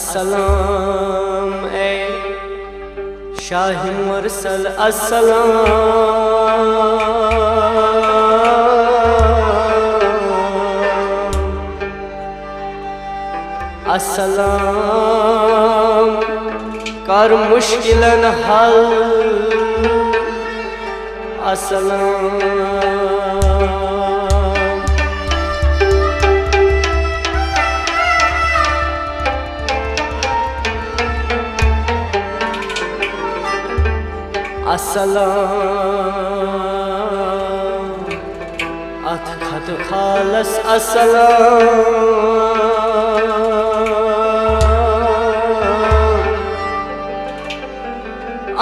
अस्सलाम ए शाह मुरसल अस्सलाम। अस्सलाम कर मुश्किलन हल अस्सलाम। अस्सलाम अथ खत खालस अस्सलाम।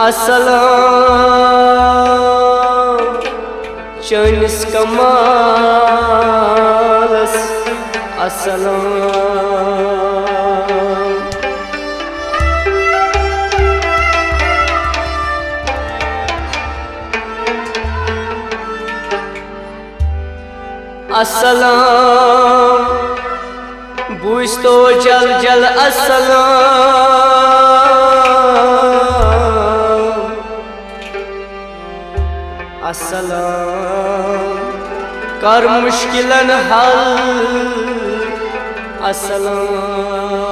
अस्सलाम चनिस कमालस अस्सलाम। अस्सलाम बुझ तो जल जल अस्सलाम। अस्सलाम कर मुश्किलन हल अस्सलाम।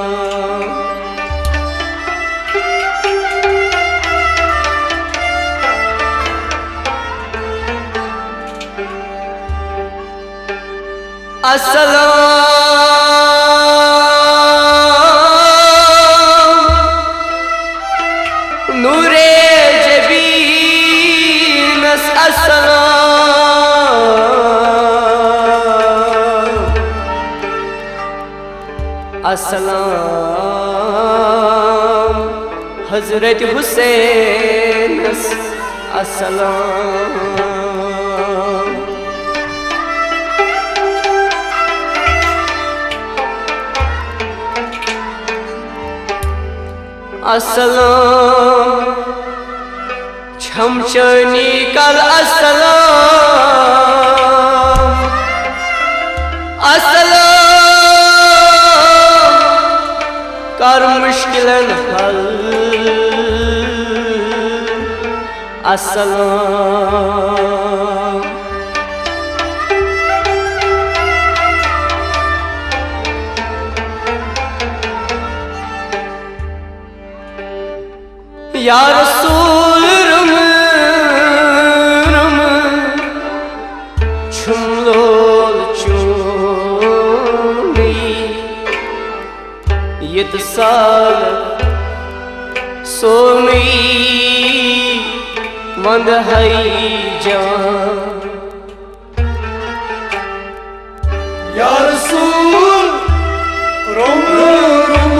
अस्सलाम नूरे जबीनस अस्सलाम। अस्सलाम हजरत हुसैनस अस्सलाम। अस्सलाम छमचनी कल अस्सलाम। अस्सलाम कर मुश्किलन हल अस्सलाम। या रसूल रम रम छुमलोल चोनी यद साल सोनी मंद हई जान। या रसूल रम रम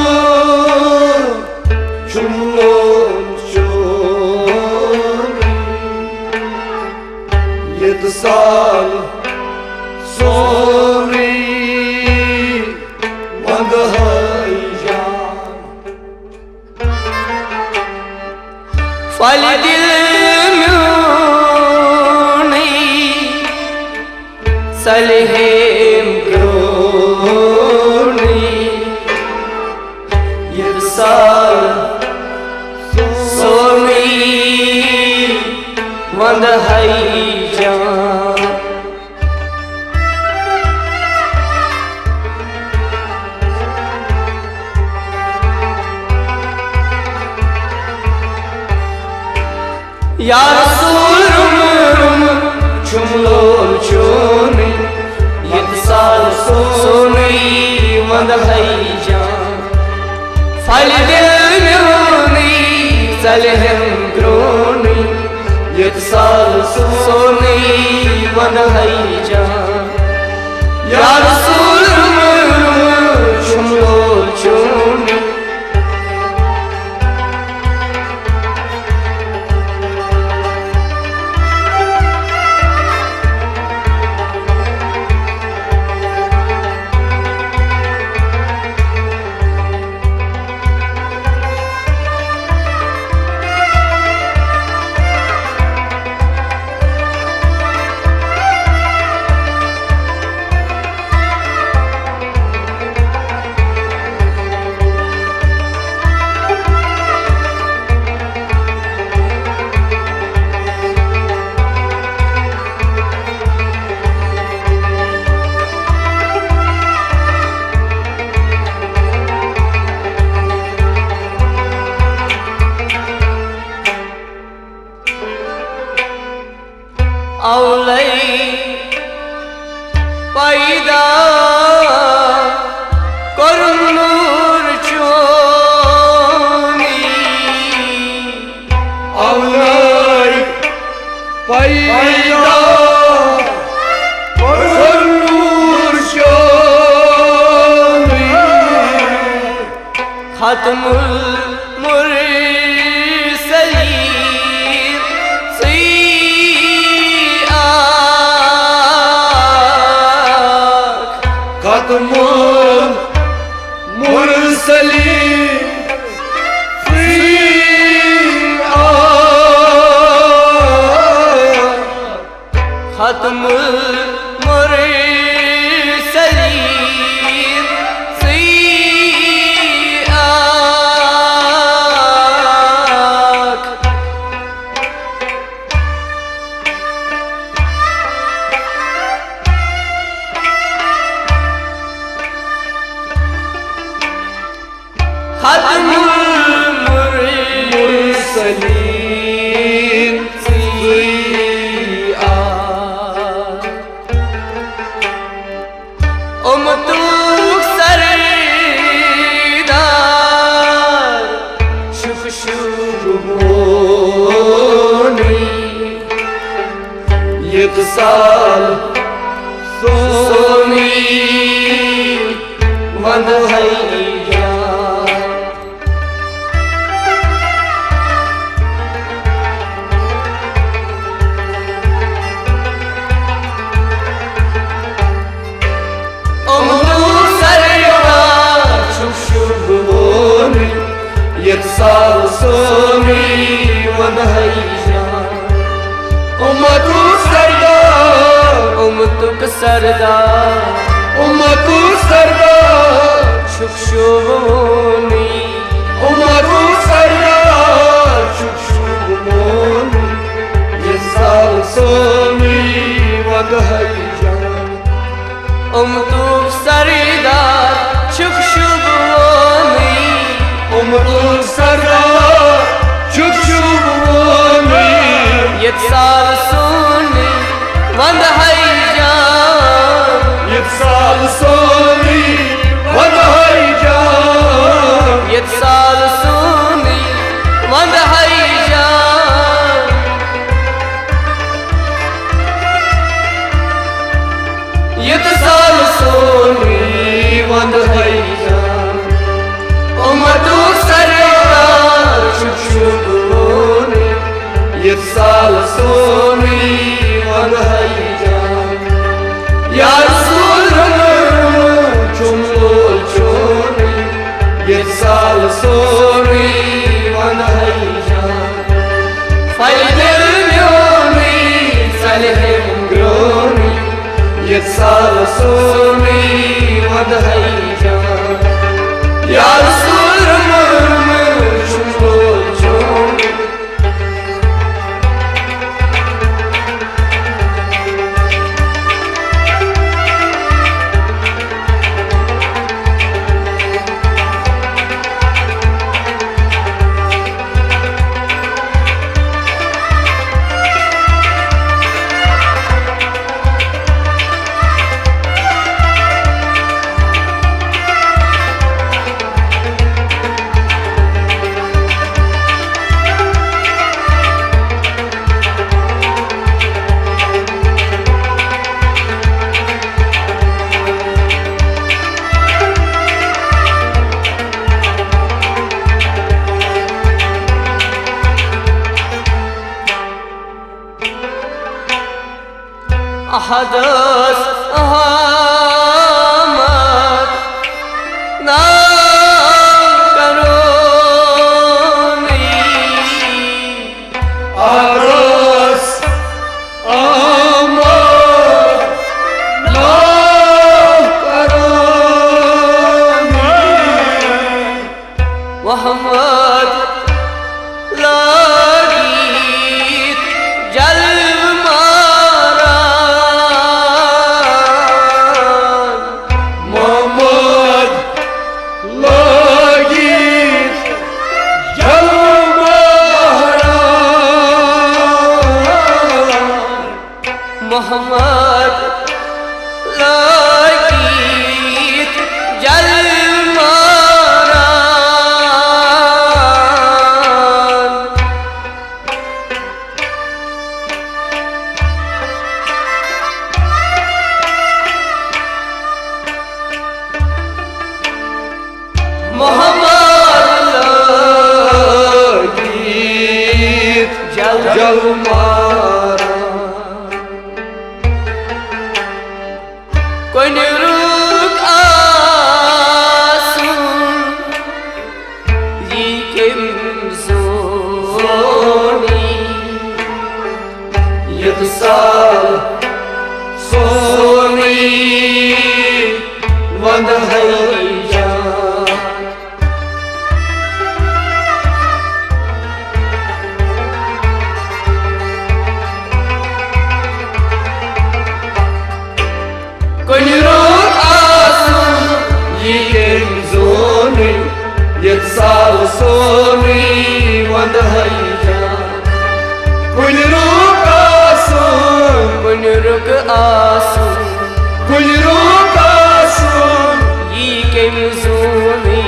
छुमलो साल सोनी मंद हई जान। फल दिल नहीं सलहेम ग्रोनी ये साल सोनी मंद हई जान। या रसूल रुम रुम छुमलोल चोनी यद साल सोनी मंद हई जान। फल दिल म्योनी सलहम ग्रोनी यद साल सोनी मंद हई जान। या रसूल रुम रुम छुमलोल चोनी। खत्मुल मुरसलीन खत्मुल मुरसलीन खत्मुल मुरसलीन साल सोनी वंद हैया यत साल सोनी वंद हैया उमतु सरदार उमतु सरदार शुभोनी उमतु सरदार शुभोनी ये साल सोनी वंद हैया उमतु सरदार शुभोनी उमतु सरदार शुभोनी ये साल सोनी वंद हैया ये साल सोनी वंद हैया ये साल सोनी वंद हैया ये साल सोनी वंद हैया उमतु सरदार शुभोनी ये साल सोनी वंद हैया या रसूल चुमलोल चोनी ये साल सोनी वंद हैया फैदल म्योनी सलहिम ग्रोनी ये साल सोनी वंद हैया या रसूल चुमलोल चोनी अहदस अहमद ना करो अहदस अहमद ना करो मोहम्मद लागीत जल मोहम्मद लागीत जल मारान जल मारा Konuruk asun yikim zoni Yedsal soni vadhaiya Konuruk asun yikim zoni Yedsal soni vadhaiya Kulruk asun Konuruk asun Kulruk asun yikim zoni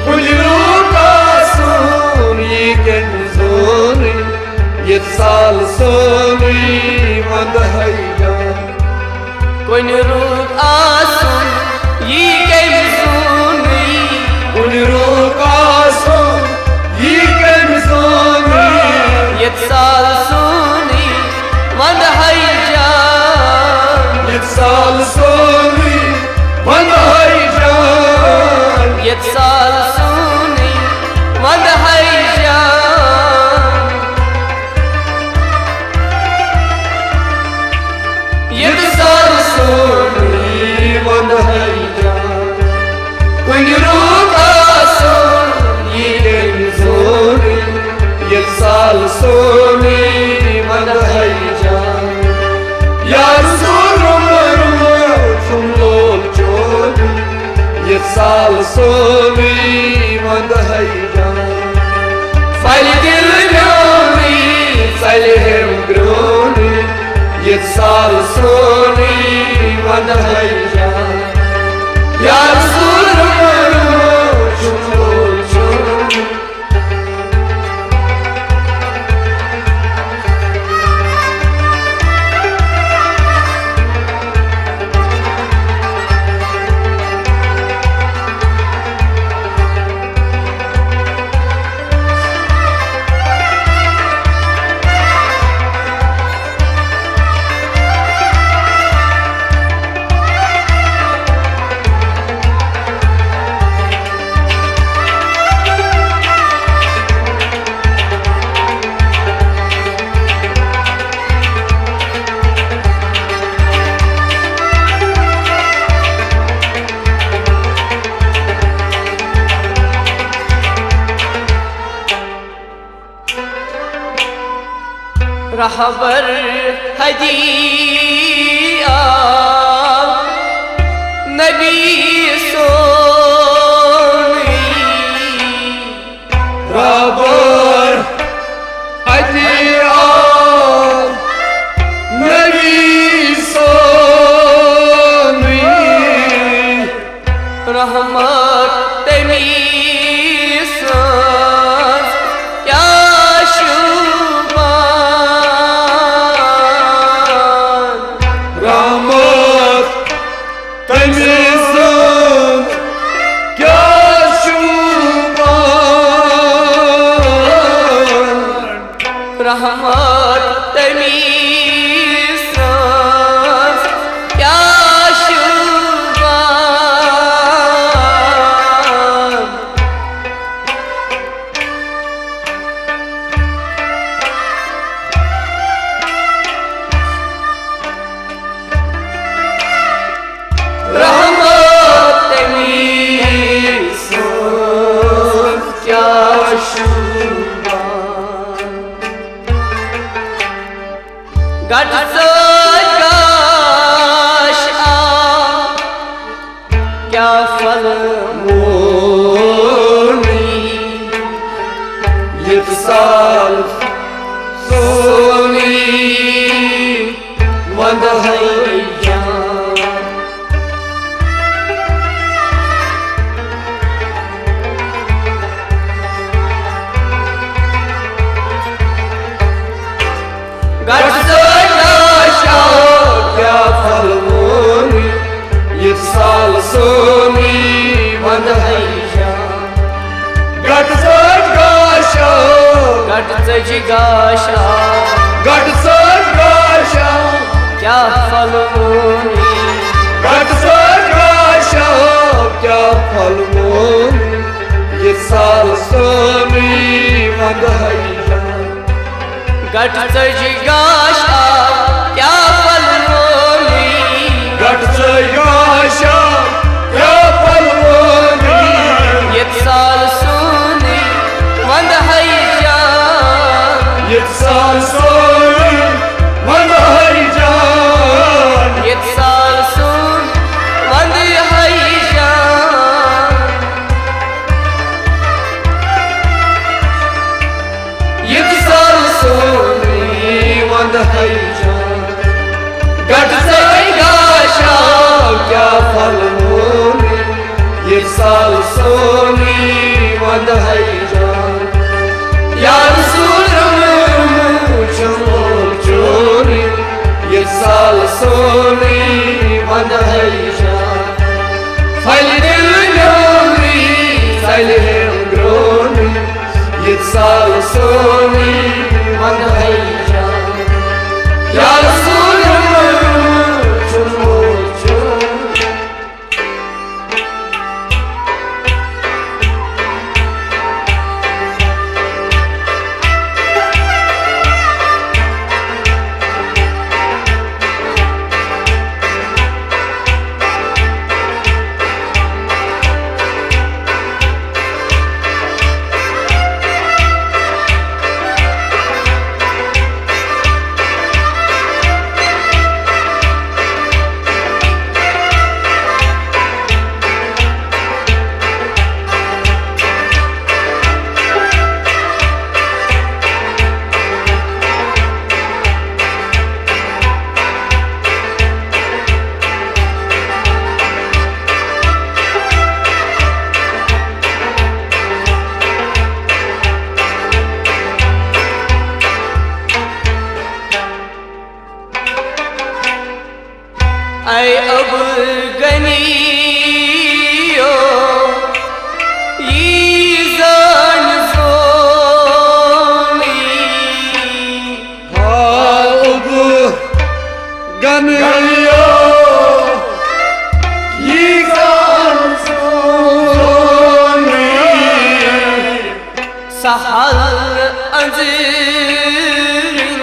Kulruk asun yikim zoni Yedsal soni vadhaiya Konuruk asun yikim zoni Kulruk asun yikim zoni Yetsal suni madhaiya Yedsal soni vadhaiya Yetsal suni madhaiya Yetsal soni vadhaiya Konuruk asun yikim zoni Yedsal soni vadhaiya Ya Rasulullah Shumlol chodi Yedsal soni vadhaiya Fal dil myoni Salhem groni Yedsal soni vadhaiya Ya Rasulullah Shumlol chodi रहबर हदिया नबी Soni Rabar hadiya Nabi soni रहमत तमीज़ क्या शुबान Rahmat temizim Kya şuban रहमत तमीज़ क्या शुबान रहमत तमीज़ क्या शुबान गट सगाश क्या फल Moni Yedsal soni vadhaiya गट Gasha kya falmoni Yedsal soni vadhaiya Gat Gasha गटचजी गाशा गटचज गाशा क्या फल मोनी गटचज गाशा क्या फल मोनी ये साल सोनी वंदहैया गटचजी गाशा क्या फल मोनी गटचज गाशा क्या फल मोनी ये साल सोनी वंदहैया ये साल सोनी वंदहैया ये साल सोनी वंदहैया ये साल सोनी वंदहैया गटचज गाशा क्या फल मोनी ये साल सोनी वंदहैया या रसूल चमोल चोरी ये साल सोनी वंदहैया फल दिल ग्रोनी फल ग्रोनी ये साल सोनी वंदहैया या रसूल चमोल चोरी ऐ अब गनियो ईजान सोनी अब गनियो ईजान सोनी सहल अंजीरिन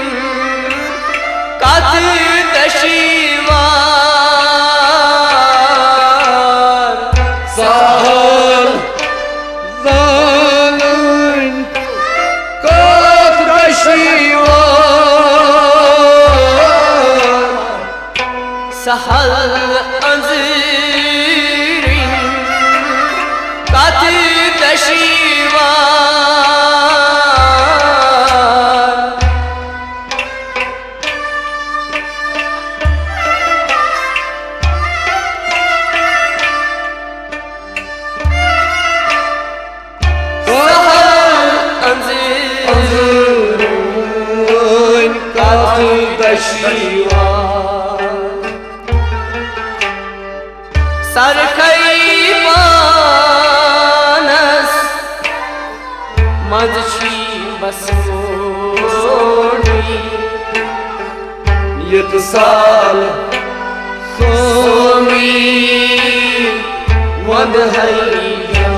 कात दशीवार सहल ज़ालिम कात दशीवार सहल अंजीरिन कात दशीवार सरखई पानस मजशी बसोनी ये साल सोनी वंदहैया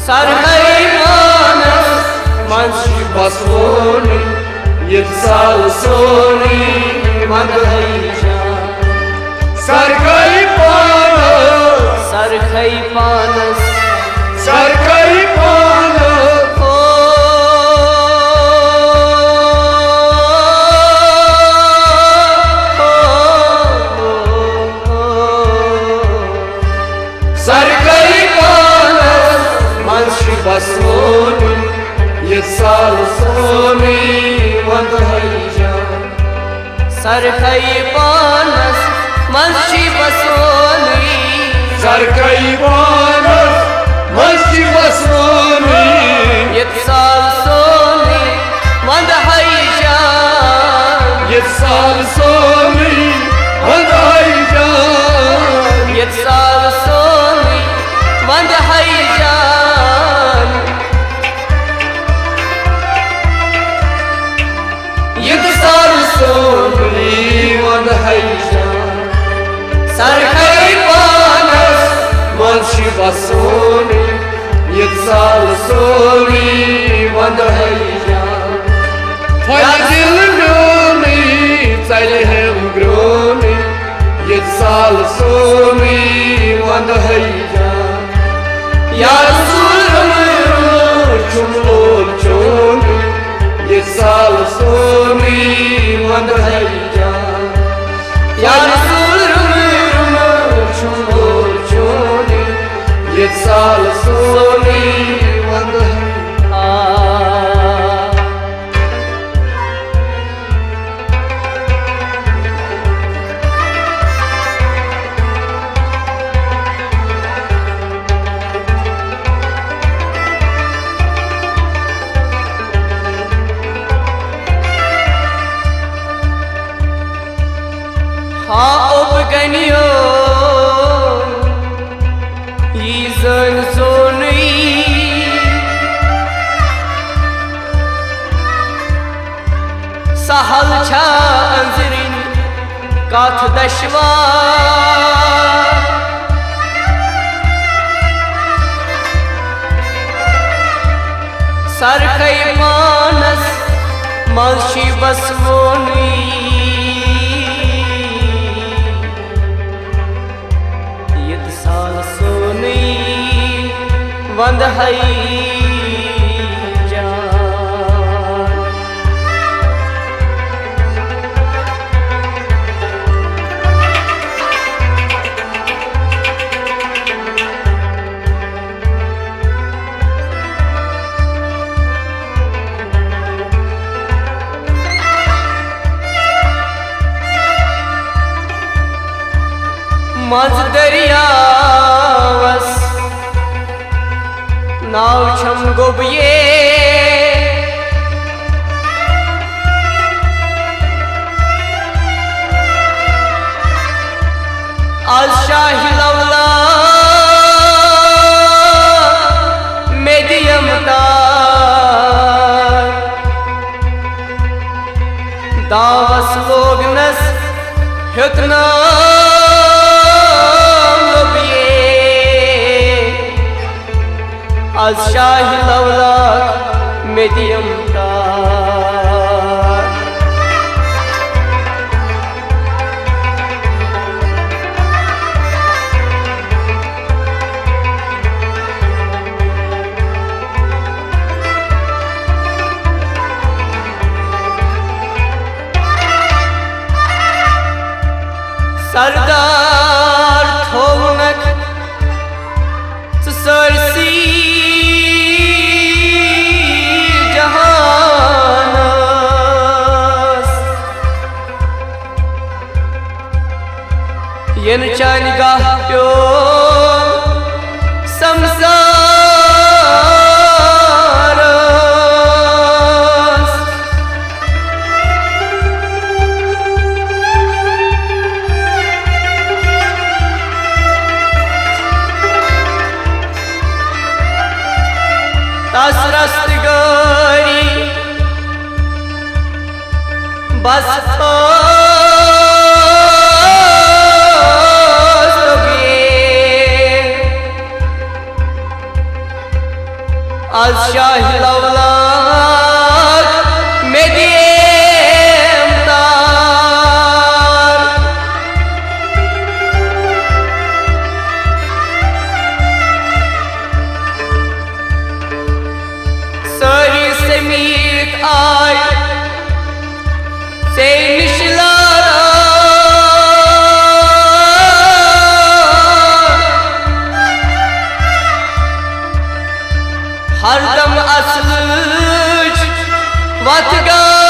सरखई पानस मजशी बसोनी ये साल सोनी वंदहैया सरखई पानस सरखई पानस सरखई पानस ओ सरखई पानस मंशी बसोनी ये साल सोनी वंदहैया सरखई पानस मंशी बसोनी सरखई पानस मंशी बसोनी यत साल सोनी वंद जान यत साल सोनी वंद जान यत साल सोनी वंद जान यत साल सोनी वंद जान सरखई पानस manshi basoni yet sal soni vand hayja fadil noni tsal hem groni yet sal soni vand hayja या रसूल chumlol choni yet sal soni vand hayja या रसूल chumlol choni yet sal soni vand obganiyo yizan soni sahal cha anzirin kat dashwa sarkai manas malshi baswoni one जान मज दरिया नाव छम गोबिये आज शाही लवला मेदियम Davos लोग नस हितना आज शाही लवला मेदियम सरदार थोनक Cersei yen chan gah pyo samsaras tas rastgari bas आज शाही लवलाक मेदियम तार सारी समीत आय से निशलारा हरदम असलच वतगारा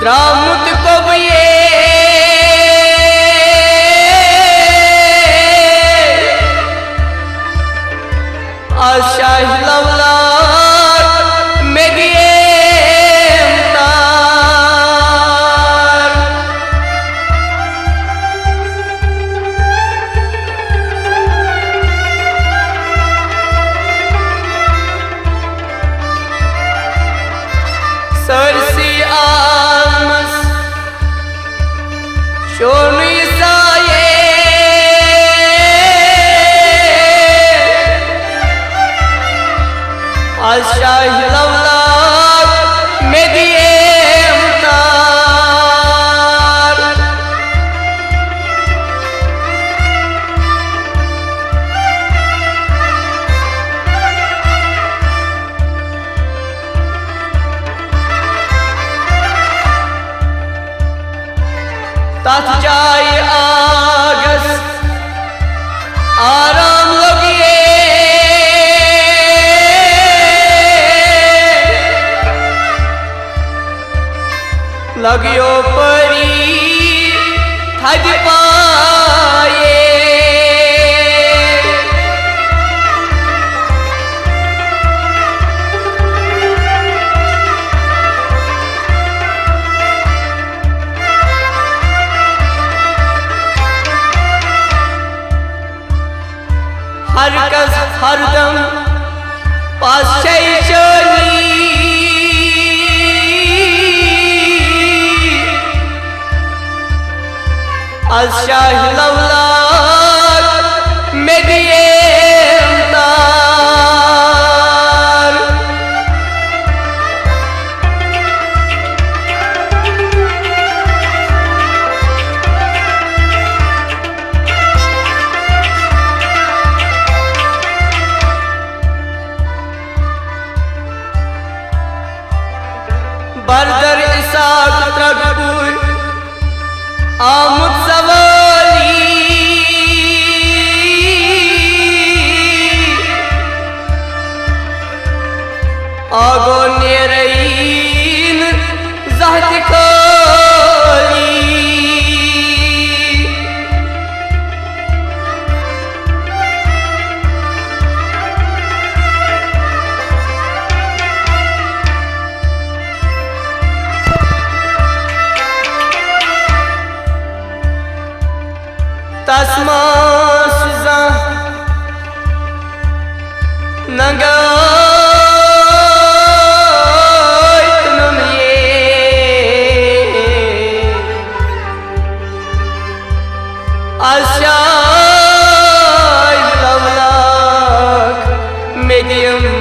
Tramut kobuye Aşah lavlar mediyem tar Sarsi almış şonu isaye Aşah lavlar mediyem tar तात जाए आगस आराम लगिए लगियो परी थद पाए हर कस हरदम पाशे Shani Aşah lavlar mediyem tar Bardar İshak Tragpur Amut Savali Ago Nerein Zahd Khali Tasmas zah nagay tunamye Aşay lavlak medyum